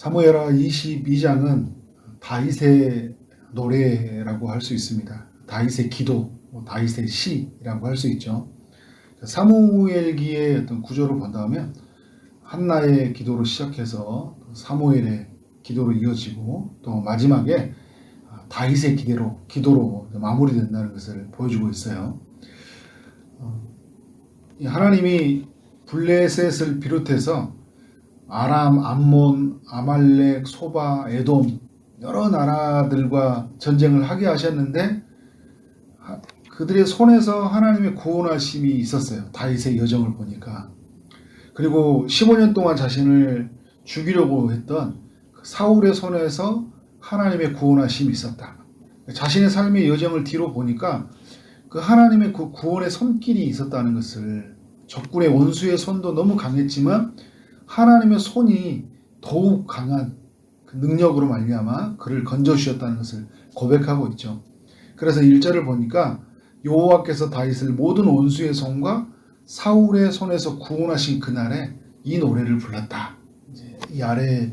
사무엘하 22장은 다윗의 노래라고 할 수 있습니다. 다윗의 기도, 다윗의 시라고 할 수 있죠. 사무엘기의 어떤 구조를 본다면 한나의 기도로 시작해서 사무엘의 기도로 이어지고 또 마지막에 다윗의 기도로 마무리된다는 것을 보여주고 있어요. 하나님이 블레셋을 비롯해서 아람, 암몬, 아말렉, 소바, 에돔 여러 나라들과 전쟁을 하게 하셨는데 그들의 손에서 하나님의 구원하심이 있었어요. 다윗의 여정을 보니까. 그리고 15년 동안 자신을 죽이려고 했던 사울의 손에서 하나님의 구원하심이 있었다. 자신의 삶의 여정을 뒤로 보니까 그 하나님의 그 구원의 손길이 있었다는 것을, 적군의 원수의 손도 너무 강했지만 하나님의 손이 더욱 강한 그 능력으로 말미암아 그를 건져주셨다는 것을 고백하고 있죠. 그래서 1절을 보니까 여호와께서 다윗을 모든 원수의 손과 사울의 손에서 구원하신 그날에 이 노래를 불렀다. 이 아래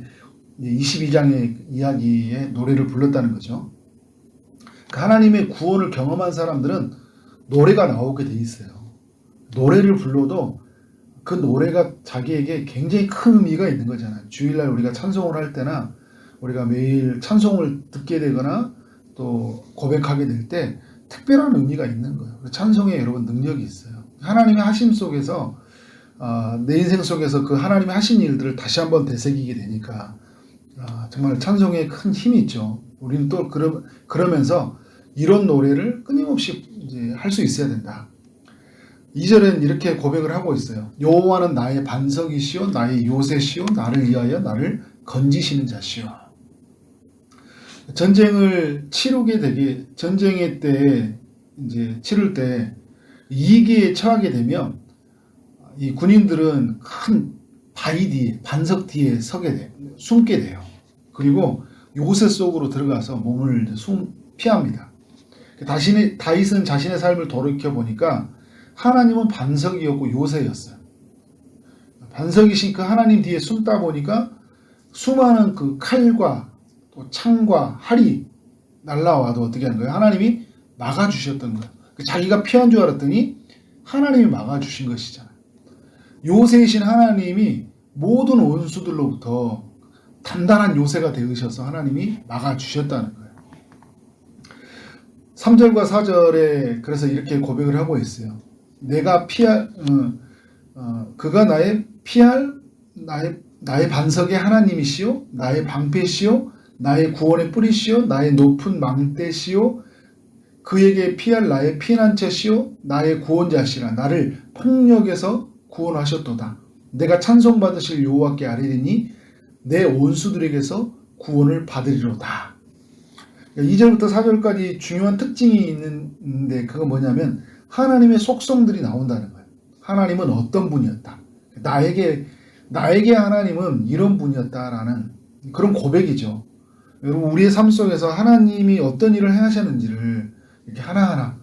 22장의 이야기의 노래를 불렀다는 거죠. 하나님의 구원을 경험한 사람들은 노래가 나오게 돼 있어요. 노래를 불러도 그 노래가 자기에게 굉장히 큰 의미가 있는 거잖아요. 주일날 우리가 찬송을 할 때나 우리가 매일 찬송을 듣게 되거나 또 고백하게 될 때 특별한 의미가 있는 거예요. 찬송에 여러분 능력이 있어요. 하나님의 하심 속에서 내 인생 속에서 그 하나님의 하신 일들을 다시 한번 되새기게 되니까 정말 찬송에 큰 힘이 있죠. 우리는 또 그러면서 이런 노래를 끊임없이 할 수 있어야 된다. 2절은 이렇게 고백을 하고 있어요. 여호와는 나의 반석이시오, 나의 요새시오, 나를 위하여 나를 건지시는 자시오. 전쟁을 전쟁의 때 치를 때 위기에 처하게 되면 이 군인들은 큰 바위 뒤에, 반석 뒤에 숨게 돼요. 그리고 요새 속으로 들어가서 몸을 피합니다. 다윗은 자신의 삶을 돌이켜 보니까 하나님은 반석이었고 요새였어요. 반석이신 그 하나님 뒤에 숨다 보니까 수많은 그 칼과 또 창과 활이 날라와도 어떻게 하는 거예요? 하나님이 막아주셨던 거예요. 자기가 피한 줄 알았더니 하나님이 막아주신 것이잖아요. 요새이신 하나님이 모든 원수들로부터 단단한 요새가 되으셔서 하나님이 막아주셨다는 거예요. 3절과 4절에 그래서 이렇게 고백을 하고 있어요. 그가 나의 반석의 하나님이시요, 나의 방패시요, 나의 구원의 뿌리시요, 나의 높은 망대시요, 그에게 피할 나의 피난처시요, 나의 구원자시라. 나를 폭력에서 구원하셨도다. 내가 찬송받으실 여호와께 아뢰리니 내 원수들에게서 구원을 받으리로다. 2절부터 4절까지 중요한 특징이 있는데 그건 뭐냐면 하나님의 속성들이 나온다는 거예요. 하나님은 어떤 분이었다. 나에게 하나님은 이런 분이었다라는 그런 고백이죠. 여러분 우리의 삶 속에서 하나님이 어떤 일을 행하셨는지를 이렇게 하나하나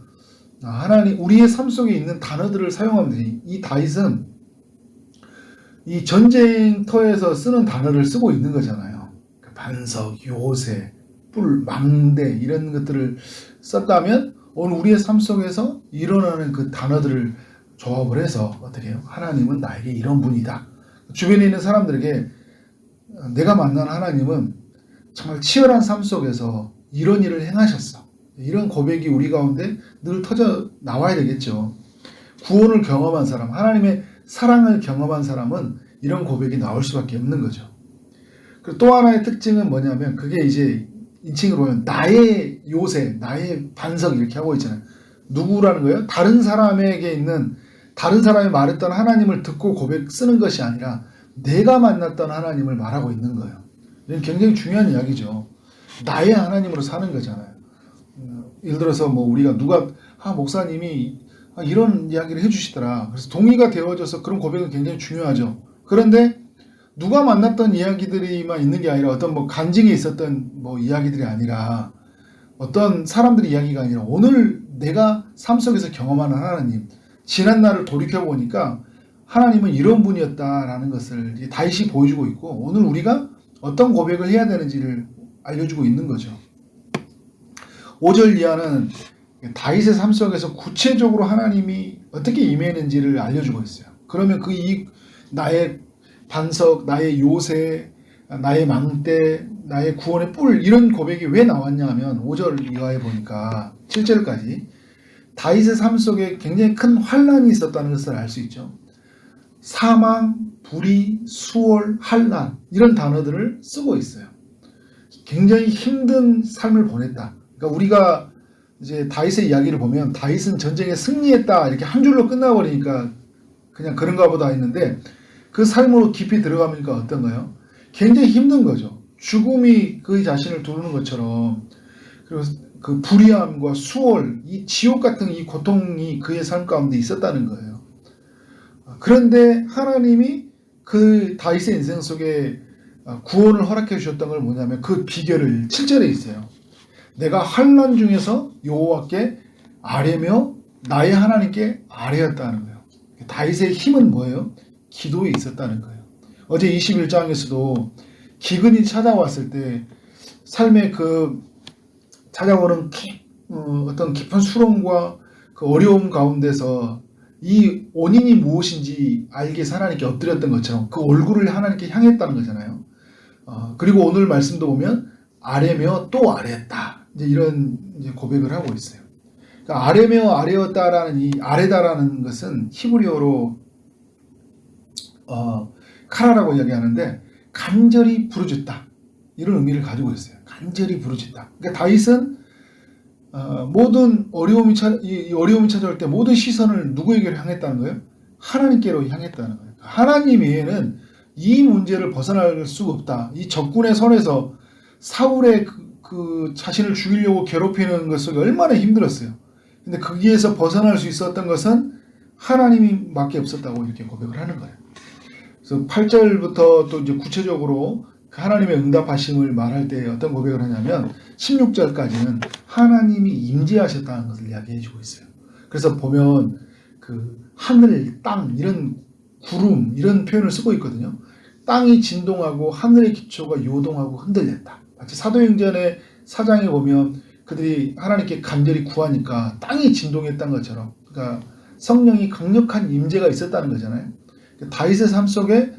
우리의 삶 속에 있는 단어들을 사용하면 되니 이 다윗은 이 전쟁터에서 쓰는 단어를 쓰고 있는 거잖아요. 반석, 요새, 뿔, 망대 이런 것들을 썼다면 오늘 우리의 삶 속에서 일어나는 그 단어들을 조합을 해서 어떻게 해요? 하나님은 나에게 이런 분이다. 주변에 있는 사람들에게 내가 만난 하나님은 정말 치열한 삶 속에서 이런 일을 행하셨어. 이런 고백이 우리 가운데 늘 터져 나와야 되겠죠. 구원을 경험한 사람, 하나님의 사랑을 경험한 사람은 이런 고백이 나올 수밖에 없는 거죠. 그리고 또 하나의 특징은 뭐냐면 그게 이제 인칭으로 보면 나의 요새, 나의 반석 이렇게 하고 있잖아요. 누구라는 거예요? 다른 사람이 말했던 하나님을 듣고 고백 쓰는 것이 아니라 내가 만났던 하나님을 말하고 있는 거예요. 이건 굉장히 중요한 이야기죠. 나의 하나님으로 사는 거잖아요. 예를 들어서 우리가 목사님이 이런 이야기를 해주시더라. 그래서 동의가 되어져서 그런 고백은 굉장히 중요하죠. 그런데 누가 만났던 이야기들이만 있는 게 아니라 어떤 간증이 있었던 이야기들이 아니라 어떤 사람들의 이야기가 아니라 오늘 내가 삶 속에서 경험하는 하나님, 지난 날을 돌이켜보니까 하나님은 이런 분이었다라는 것을 다윗이 보여주고 있고 오늘 우리가 어떤 고백을 해야 되는지를 알려주고 있는 거죠. 5절 이하는 다윗의 삶 속에서 구체적으로 하나님이 어떻게 임했는지를 알려주고 있어요. 그러면 나의 반석, 나의 요새, 나의 망대, 나의 구원의 뿔 이런 고백이 왜 나왔냐 하면 5절 이하에 보니까 7절까지 다윗의 삶 속에 굉장히 큰 환난이 있었다는 것을 알 수 있죠. 사망, 불의, 수월, 환난 이런 단어들을 쓰고 있어요. 굉장히 힘든 삶을 보냈다. 그러니까 우리가 이제 다윗의 이야기를 보면 다윗은 전쟁에 승리했다 이렇게 한 줄로 끝나버리니까 그냥 그런가 보다 했는데 그 삶으로 깊이 들어가니까 어떤가요? 굉장히 힘든 거죠. 죽음이 그의 자신을 두르는 것처럼 그리고 그 불의함과 수월, 이 지옥 같은 이 고통이 그의 삶 가운데 있었다는 거예요. 그런데 하나님이 그 다윗의 인생 속에 구원을 허락해 주셨던 걸 뭐냐면 그 비결을 7절에 있어요. 내가 환난 중에서 여호와께 아뢰며 나의 하나님께 아뢰었다는 거예요. 다윗의 힘은 뭐예요? 기도에 있었다는 거예요. 어제 21장에서도 기근이 찾아왔을 때 삶의 그 찾아오는 어떤 깊은 수렁과 그 어려움 가운데서 이 원인이 무엇인지 알게 하나님께 엎드렸던 것처럼 그 얼굴을 하나님께 향했다는 거잖아요. 그리고 오늘 말씀도 보면 아뢰며 또 아뢰었다. 이제 이런 이제 고백을 하고 있어요. 그러니까 아뢰며 아뢰었다라는 이 아뢰다라는 것은 히브리어로 카라라고 이야기하는데 간절히 부르짖다 이런 의미를 가지고 있어요. 간절히 부르짖다. 그러니까 다윗은 모든 어려움이 찾아올 때 모든 시선을 누구에게로 향했다는 거예요? 하나님께로 향했다는 거예요. 하나님 외에는 이 문제를 벗어날 수가 없다. 이 적군의 손에서 사울의 그 자신을 죽이려고 괴롭히는 것 속에 얼마나 힘들었어요. 근데 거기에서 벗어날 수 있었던 것은 하나님이 밖에 없었다고 이렇게 고백을 하는 거예요. 그래서 8절부터 또 이제 구체적으로 하나님의 응답하심을 말할 때 어떤 고백을 하냐면 16절까지는 하나님이 임재하셨다는 것을 이야기해 주고 있어요. 그래서 보면 그 하늘, 땅, 이런 구름 이런 표현을 쓰고 있거든요. 땅이 진동하고 하늘의 기초가 요동하고 흔들렸다. 마치 사도행전의 4장에 보면 그들이 하나님께 간절히 구하니까 땅이 진동했던 것처럼 그러니까 성령이 강력한 임재가 있었다는 거잖아요. 다윗의 삶 속에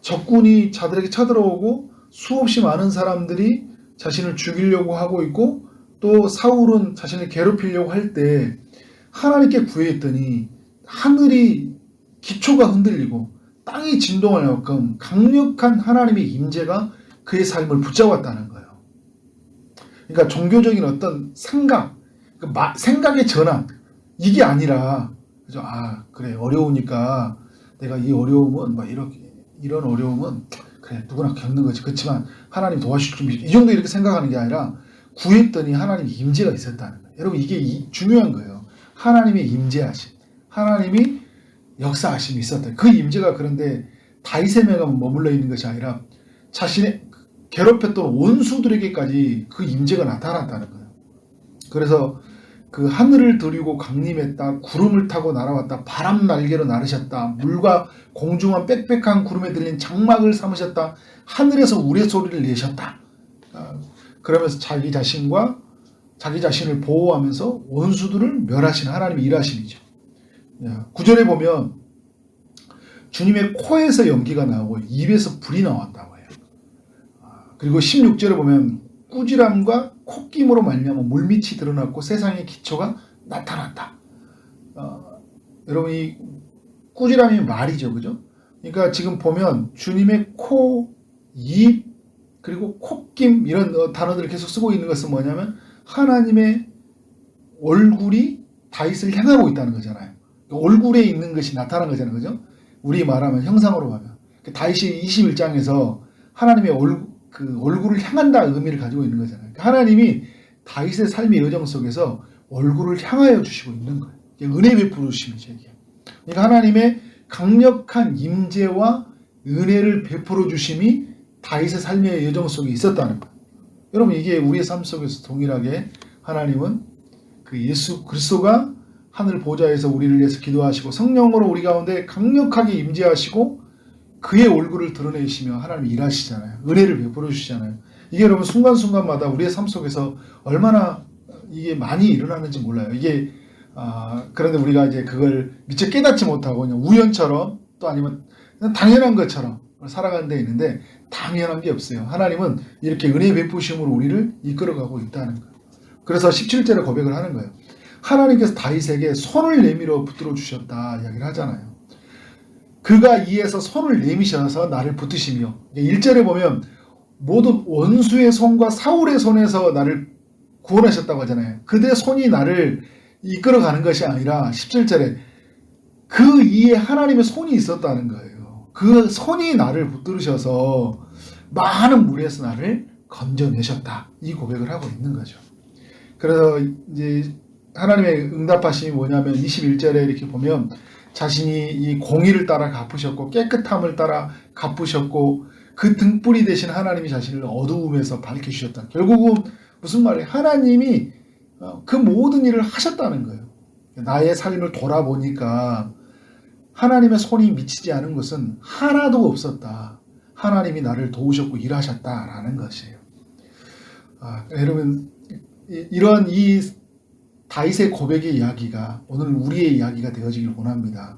적군이 자들에게 쳐들어오고 수없이 많은 사람들이 자신을 죽이려고 하고 있고 또 사울은 자신을 괴롭히려고 할 때 하나님께 구했더니 하늘이 기초가 흔들리고 땅이 진동할 만큼 강력한 하나님의 임재가 그의 삶을 붙잡았다는 거예요. 그러니까 종교적인 어떤 생각, 생각의 전환 이게 아니라 그죠? 그래 어려우니까 내가 이 어려움은 이런 어려움은 그래 누구나 겪는 거지. 그렇지만 하나님 도와주실 준비 이 정도 이렇게 생각하는 게 아니라 구했더니 하나님의 임재가 있었다는 거예요. 여러분 이게 중요한 거예요. 하나님의 임재하심, 하나님이 역사하심이 있었다. 그 임재가 그런데 다윗에게만 머물러 있는 것이 아니라 자신의 괴롭혔던 원수들에게까지 그 임재가 나타났다는 거예요. 그래서 그 하늘을 드리고 강림했다. 구름을 타고 날아왔다. 바람 날개로 나르셨다. 물과 공중한 빽빽한 구름에 들린 장막을 삼으셨다. 하늘에서 우레소리를 내셨다. 그러면서 자기 자신을 보호하면서 원수들을 멸하신 하나님의 일하심이죠. 9절에 보면 주님의 코에서 연기가 나오고 입에서 불이 나왔다고 해요. 그리고 16절에 보면 꾸지람과 콧김으로 말미암아 물밑이 드러났고 세상의 기초가 나타났다. 여러분 이 꾸지람이 말이죠, 그죠? 그러니까 지금 보면 주님의 코, 입, 그리고 콧김 이런 단어들을 계속 쓰고 있는 것은 뭐냐면 하나님의 얼굴이 다윗을 향하고 있다는 거잖아요. 얼굴에 있는 것이 나타난 거잖아요, 그죠? 우리 말하면 형상으로 가면 다윗이 21장에서 하나님의 얼굴을 향한다는 의미를 가지고 있는 거잖아요. 하나님이 다윗의 삶의 여정 속에서 얼굴을 향하여 주시고 있는 거예요. 은혜 베푸심이죠, 이게. 그러니까 하나님의 강력한 임재와 은혜를 베풀어 주심이 다윗의 삶의 여정 속에 있었다는 거예요. 여러분 이게 우리의 삶 속에서 동일하게 하나님은 그 예수 그리스도가 하늘 보좌에서 우리를 위해서 기도하시고 성령으로 우리 가운데 강력하게 임재하시고 그의 얼굴을 드러내시며 하나님이 일하시잖아요. 은혜를 베풀어 주시잖아요. 이게 여러분 순간순간마다 우리의 삶 속에서 얼마나 이게 많이 일어나는지 몰라요. 이게 그런데 우리가 이제 그걸 미처 깨닫지 못하고 그냥 우연처럼 또 아니면 그냥 당연한 것처럼 살아가는 데 있는데 당연한 게 없어요. 하나님은 이렇게 은혜 베푸심으로 우리를 이끌어가고 있다는 거예요. 그래서 17절에 고백을 하는 거예요. 하나님께서 다윗에게 손을 내밀어 붙들어 주셨다 이야기를 하잖아요. 그가 이에서 손을 내미셔서 나를 붙드시며 1절에 보면 모든 원수의 손과 사울의 손에서 나를 구원하셨다고 하잖아요. 그대 손이 나를 이끌어가는 것이 아니라 17절에 그 이에 하나님의 손이 있었다는 거예요. 그 손이 나를 붙들으셔서 많은 물에서 나를 건져내셨다. 이 고백을 하고 있는 거죠. 그래서 이제 하나님의 응답하심이 뭐냐면 21절에 이렇게 보면 자신이 이 공의를 따라 갚으셨고 깨끗함을 따라 갚으셨고 그 등불이 되신 하나님이 자신을 어두움에서 밝혀주셨다. 결국은 무슨 말이에요? 하나님이 그 모든 일을 하셨다는 거예요. 나의 삶을 돌아보니까 하나님의 손이 미치지 않은 것은 하나도 없었다. 하나님이 나를 도우셨고 일하셨다라는 것이에요. 여러분 이러한 이 다윗의 고백의 이야기가 오늘 우리의 이야기가 되어지길 원합니다.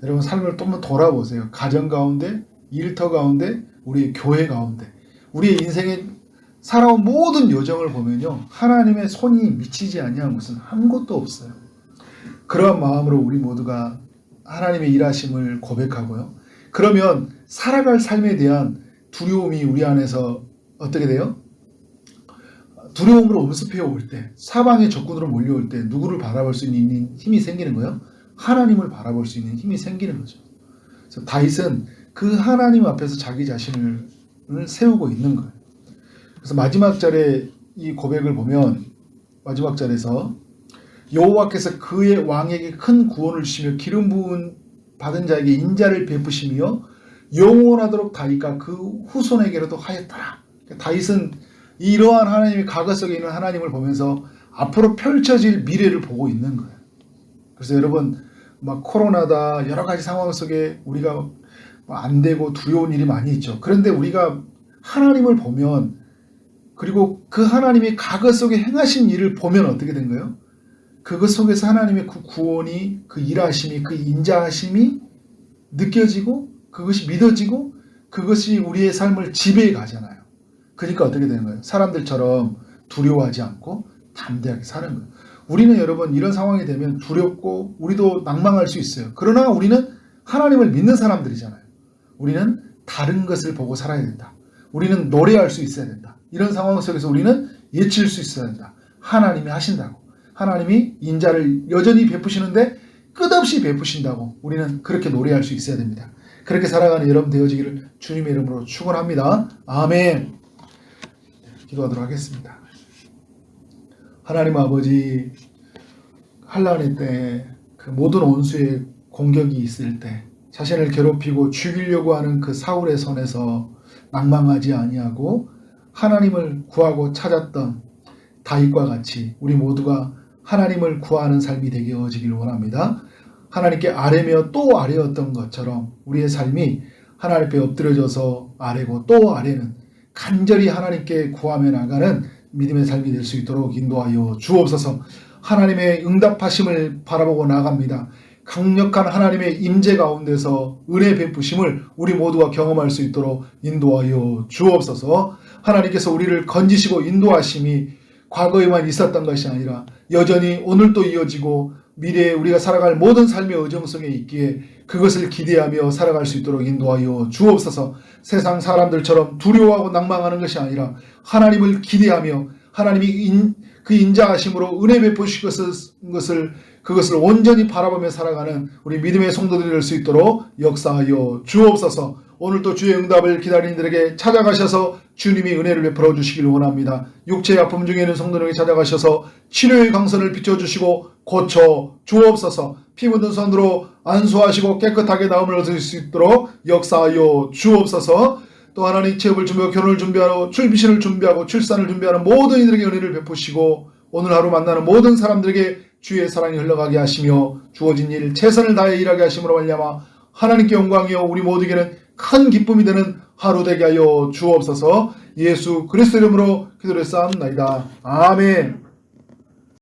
여러분 삶을 좀 더 돌아보세요. 가정 가운데, 일터 가운데, 우리의 교회 가운데, 우리의 인생에 살아온 모든 여정을 보면요. 하나님의 손이 미치지 아니한 것은 아무것도 없어요. 그러한 마음으로 우리 모두가 하나님의 일하심을 고백하고요. 그러면 살아갈 삶에 대한 두려움이 우리 안에서 어떻게 돼요? 두려움으로 엄습해 올 때, 사방의 적군으로 몰려올 때 누구를 바라볼 수 있는 힘이 생기는 거예요? 하나님을 바라볼 수 있는 힘이 생기는 거죠. 그래서 다윗은 그 하나님 앞에서 자기 자신을 세우고 있는 거예요. 그래서 마지막 절에 이 고백을 보면 마지막 절에서 여호와께서 그의 왕에게 큰 구원을 주시며 기름 부은 받은 자에게 인자를 베푸시며 영원하도록 다윗과 그 후손에게로도 하였더라. 다윗은 이러한 하나님의 과거 속에 있는 하나님을 보면서 앞으로 펼쳐질 미래를 보고 있는 거예요. 그래서 여러분 막 코로나다 여러 가지 상황 속에 우리가 안 되고 두려운 일이 많이 있죠. 그런데 우리가 하나님을 보면 그리고 그 하나님의 과거 속에 행하신 일을 보면 어떻게 된 거예요? 그것 속에서 하나님의 그 구원이 그 일하심이 그 인자하심이 느껴지고 그것이 믿어지고 그것이 우리의 삶을 지배해 가잖아요. 그러니까 어떻게 되는 거예요? 사람들처럼 두려워하지 않고 담대하게 사는 거예요. 우리는 여러분 이런 상황이 되면 두렵고 우리도 낭망할 수 있어요. 그러나 우리는 하나님을 믿는 사람들이잖아요. 우리는 다른 것을 보고 살아야 된다. 우리는 노래할 수 있어야 된다. 이런 상황 속에서 우리는 예칠 수 있어야 된다. 하나님이 하신다고. 하나님이 인자를 여전히 베푸시는데 끝없이 베푸신다고 우리는 그렇게 노래할 수 있어야 됩니다. 그렇게 살아가는 여러분 되어지기를 주님의 이름으로 축원합니다. 아멘. 기도하도록 하겠습니다. 하나님 아버지, 환난의 때 그 모든 원수의 공격이 있을 때 자신을 괴롭히고 죽이려고 하는 그 사울의 손에서 낭망하지 아니하고 하나님을 구하고 찾았던 다윗과 같이 우리 모두가 하나님을 구하는 삶이 되게 어지길 원합니다. 하나님께 아뢰며 또 아뢰었던 것처럼 우리의 삶이 하나님 앞에 엎드려져서 아뢰고 또 아뢰는 간절히 하나님께 구하며 나가는 믿음의 삶이 될 수 있도록 인도하여 주옵소서. 하나님의 응답하심을 바라보고 나갑니다. 강력한 하나님의 임재 가운데서 은혜 베푸심을 우리 모두가 경험할 수 있도록 인도하여 주옵소서. 하나님께서 우리를 건지시고 인도하심이 과거에만 있었던 것이 아니라 여전히 오늘도 이어지고 미래에 우리가 살아갈 모든 삶의 여정 속에 있기에 그것을 기대하며 살아갈 수 있도록 인도하여 주옵소서. 세상 사람들처럼 두려워하고 낭망하는 것이 아니라 하나님을 기대하며 하나님이 그 인자하심으로 은혜 베푸실 그것을 온전히 바라보며 살아가는 우리 믿음의 성도들이 될 수 있도록 역사하여 주옵소서. 오늘도 주의 응답을 기다리는 이들에게 찾아가셔서 주님이 은혜를 베풀어 주시길 원합니다. 육체의 아픔 중에 있는 성도들에게 찾아가셔서 치료의 강선을 비춰주시고 고쳐 주옵소서. 피 묻은 손으로 안수하시고 깨끗하게 나음을 얻을 수 있도록 역사하여 주옵소서. 또 하나님 취업을 준비하고 결혼을 준비하고 출비신을 준비하고 출산을 준비하는 모든 이들에게 은혜를 베푸시고 오늘 하루 만나는 모든 사람들에게 주의 사랑이 흘러가게 하시며 주어진 일 최선을 다해 일하게 하심으로 말미암아 하나님께 영광이요 우리 모두에게는 큰 기쁨이 되는 하루 되게 하여 주옵소서. 예수 그리스도 이름으로 기도를 쌓옵나이다. 아멘.